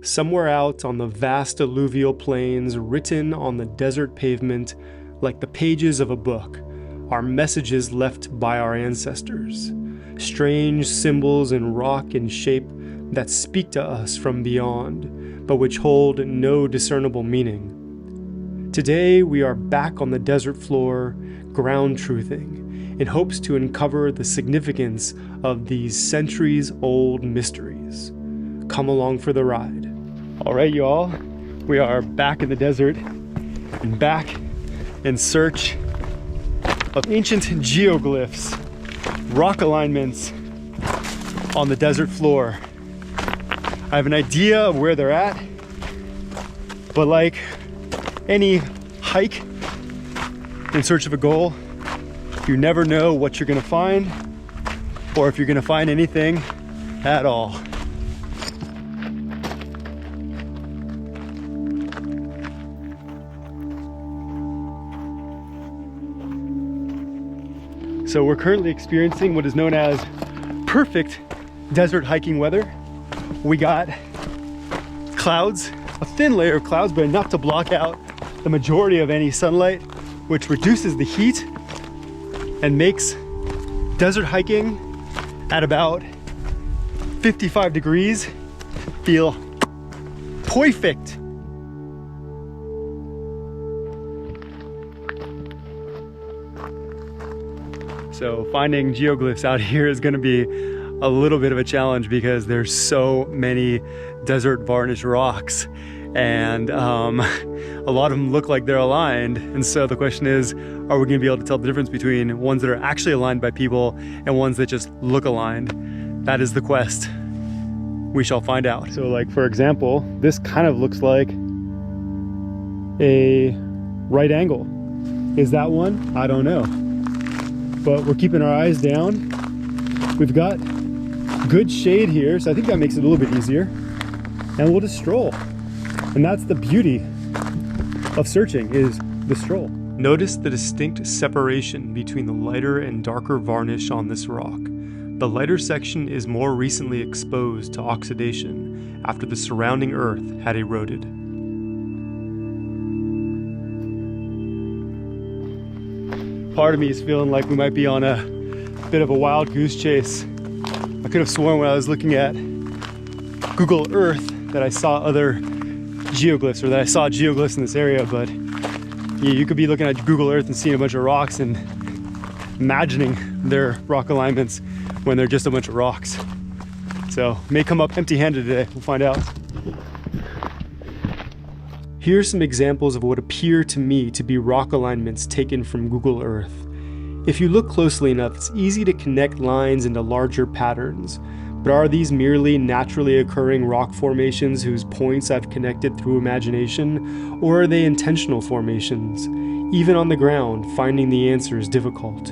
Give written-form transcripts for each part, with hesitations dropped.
Somewhere out on the vast alluvial plains, written on the desert pavement like the pages of a book, are messages left by our ancestors. Strange symbols in rock and shape that speak to us from beyond, but which hold no discernible meaning. Today we are back on the desert floor, ground truthing, in hopes to uncover the significance of these centuries-old mysteries. Come along for the ride. All right, y'all, we are back in the desert and back in search of ancient geoglyphs, rock alignments on the desert floor. I have an idea of where they're at, but like any hike in search of a goal, you never know what you're gonna find or if you're gonna find anything at all. So we're currently experiencing what is known as perfect desert hiking weather. We got clouds, a thin layer of clouds, but enough to block out the majority of any sunlight, which reduces the heat and makes desert hiking at about 55 degrees feel perfect. So finding geoglyphs out here is going to be a little bit of a challenge because there's so many desert varnish rocks, and a lot of them look like they're aligned. And so the question is, are we going to be able to tell the difference between ones that are actually aligned by people and ones that just look aligned? That is the quest. We shall find out. So like, for example, this kind of looks like a right angle. Is that one? I don't know. But we're keeping our eyes down. We've got good shade here, so I think that makes it a little bit easier. And we'll just stroll. And that's the beauty of searching, is the stroll. Notice the distinct separation between the lighter and darker varnish on this rock. The lighter section is more recently exposed to oxidation after the surrounding earth had eroded. Part of me is feeling like we might be on a bit of a wild goose chase. I could have sworn when I was looking at Google Earth that I saw other geoglyphs, or that I saw geoglyphs in this area, but you could be looking at Google Earth and seeing a bunch of rocks and imagining they're rock alignments when they're just a bunch of rocks. So may come up empty-handed today, we'll find out. Here's some examples of what appear to me to be rock alignments taken from Google Earth. If you look closely enough, it's easy to connect lines into larger patterns. But are these merely naturally occurring rock formations whose points I've connected through imagination, or are they intentional formations? Even on the ground, finding the answer is difficult.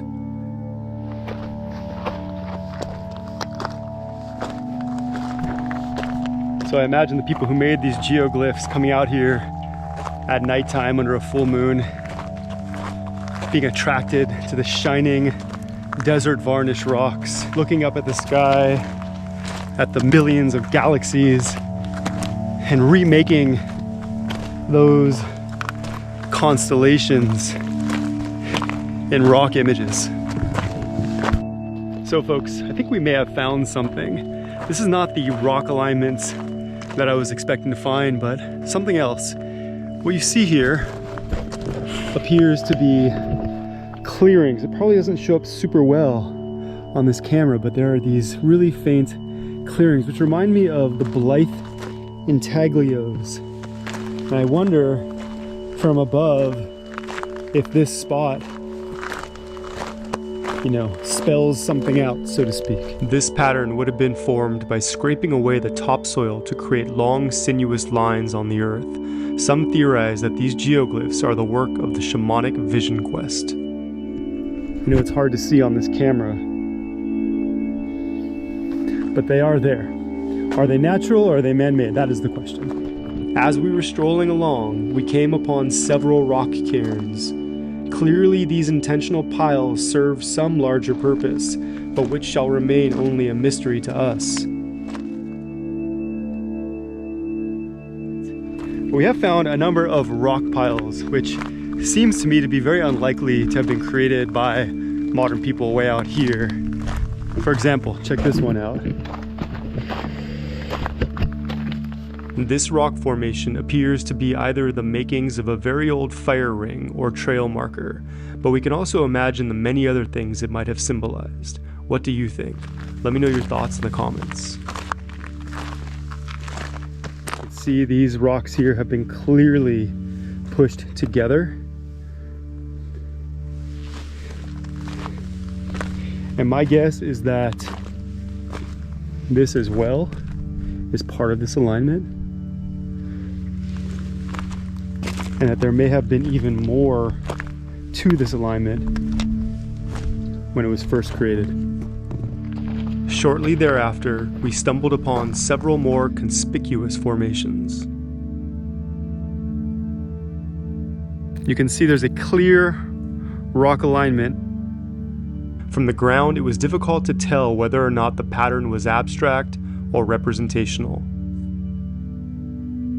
So I imagine the people who made these geoglyphs coming out here at nighttime under a full moon, being attracted to the shining desert varnish rocks, looking up at the sky, at the millions of galaxies, and remaking those constellations in rock images. So folks, I think we may have found something. This is not the rock alignments that I was expecting to find, but something else. What you see here appears to be clearings. It probably doesn't show up super well on this camera, but there are these really faint clearings which remind me of the Blythe intaglios. And I wonder from above if this spot, spells something out, so to speak. This pattern would have been formed by scraping away the topsoil to create long, sinuous lines on the earth. Some theorize that these geoglyphs are the work of the shamanic vision quest. It's hard to see on this camera, but they are there. Are they natural or are they man-made? That is the question. As we were strolling along, we came upon several rock cairns. Clearly, these intentional piles serve some larger purpose, but which shall remain only a mystery to us. We have found a number of rock piles, which seems to me to be very unlikely to have been created by modern people way out here. For example, check this one out. This rock formation appears to be either the makings of a very old fire ring or trail marker, but we can also imagine the many other things it might have symbolized. What do you think? Let me know your thoughts in the comments. See, these rocks here have been clearly pushed together. And my guess is that this as well is part of this alignment. And that there may have been even more to this alignment when it was first created. Shortly thereafter, we stumbled upon several more conspicuous formations. You can see there's a clear rock alignment. From the ground, it was difficult to tell whether or not the pattern was abstract or representational.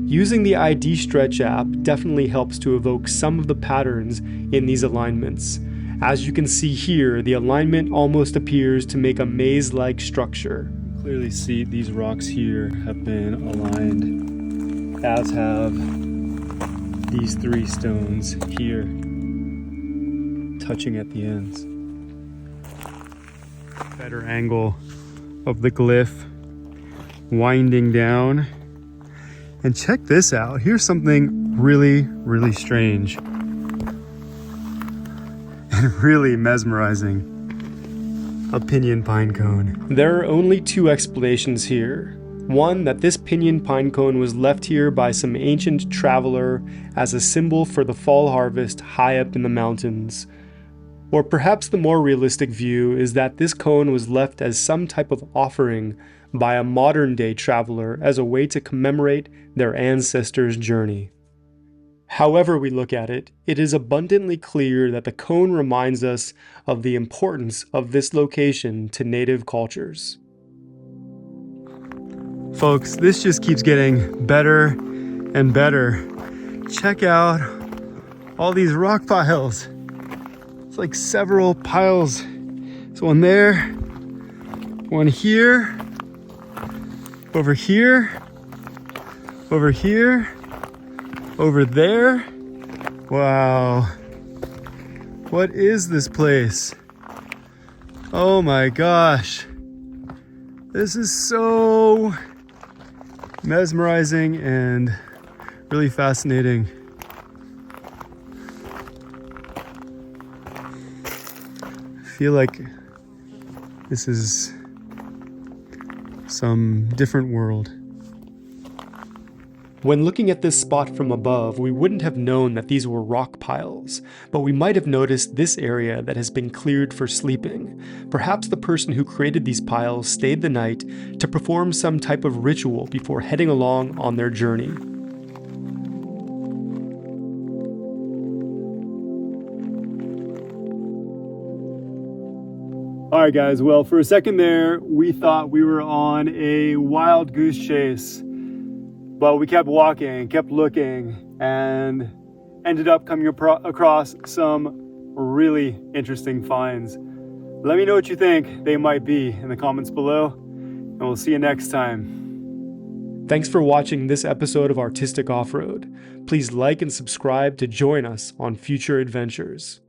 Using the ID Stretch app definitely helps to evoke some of the patterns in these alignments. As you can see here, the alignment almost appears to make a maze-like structure. You can clearly see these rocks here have been aligned, as have these three stones here, touching at the ends. Better angle of the glyph winding down. And check this out. Here's something really, really strange. And really mesmerizing. A pinyon pine cone. There are only two explanations here. One, that this pinyon pine cone was left here by some ancient traveler as a symbol for the fall harvest high up in the mountains. Or perhaps the more realistic view is that this cone was left as some type of offering by a modern-day traveler as a way to commemorate their ancestors' journey. However we look at it, it is abundantly clear that the cone reminds us of the importance of this location to native cultures. Folks, this just keeps getting better and better. Check out all these rock piles. It's like several piles. There's one there, one here, over here, over here, over there. Wow. What is this place? Oh my gosh. This is so mesmerizing and really fascinating. I feel like this is some different world. When looking at this spot from above, we wouldn't have known that these were rock piles, but we might have noticed this area that has been cleared for sleeping. Perhaps the person who created these piles stayed the night to perform some type of ritual before heading along on their journey. Alright guys, well for a second there, we thought we were on a wild goose chase. But we kept walking, kept looking, and ended up coming across some really interesting finds. Let me know what you think they might be in the comments below, and we'll see you next time. Thanks for watching this episode of Artistic Off-Road. Please like and subscribe to join us on future adventures.